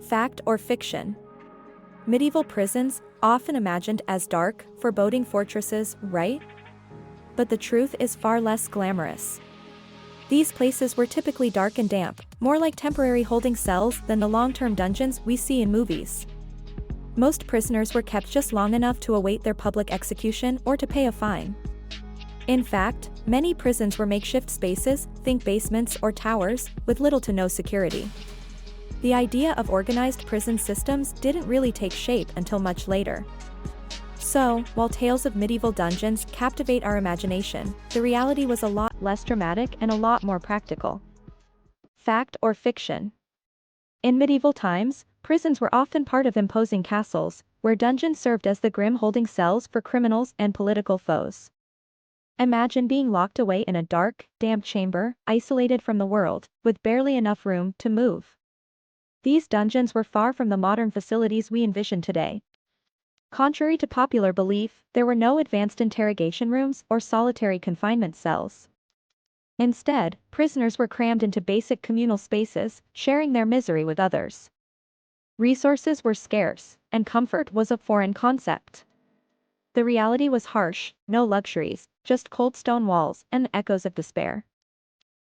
Fact or fiction? Medieval prisons, often imagined as dark, foreboding fortresses, right? But the truth is far less glamorous. These places were typically dark and damp, more like temporary holding cells than the long-term dungeons we see in movies. Most prisoners were kept just long enough to await their public execution or to pay a fine. In fact, many prisons were makeshift spaces, think basements or towers, with little to no security. The idea of organized prison systems didn't really take shape until much later. So, while tales of medieval dungeons captivate our imagination, the reality was a lot less dramatic and a lot more practical. Fact or fiction? In medieval times, prisons were often part of imposing castles, where dungeons served as the grim holding cells for criminals and political foes. Imagine being locked away in a dark, damp chamber, isolated from the world, with barely enough room to move. These dungeons were far from the modern facilities we envision today. Contrary to popular belief, there were no advanced interrogation rooms or solitary confinement cells. Instead, prisoners were crammed into basic communal spaces, sharing their misery with others. Resources were scarce, and comfort was a foreign concept. The reality was harsh, no luxuries, just cold stone walls and echoes of despair.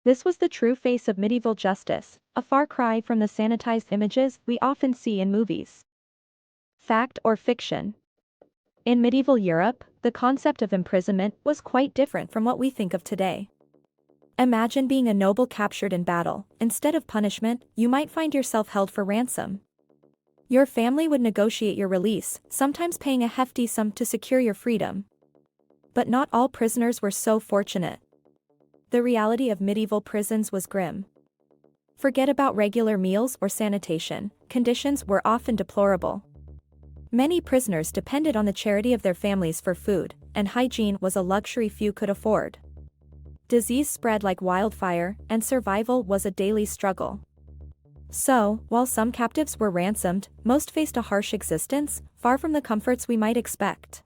This was the true face of medieval justice, a far cry from the sanitized images we often see in movies. Fact or fiction? In medieval Europe, the concept of imprisonment was quite different from what we think of today. Imagine being a noble captured in battle. Instead of punishment, you might find yourself held for ransom. Your family would negotiate your release, sometimes paying a hefty sum to secure your freedom. But not all prisoners were so fortunate. The reality of medieval prisons was grim. Forget about regular meals or sanitation, conditions were often deplorable. Many prisoners depended on the charity of their families for food, and hygiene was a luxury few could afford. Disease spread like wildfire, and survival was a daily struggle. So, while some captives were ransomed, most faced a harsh existence, far from the comforts we might expect.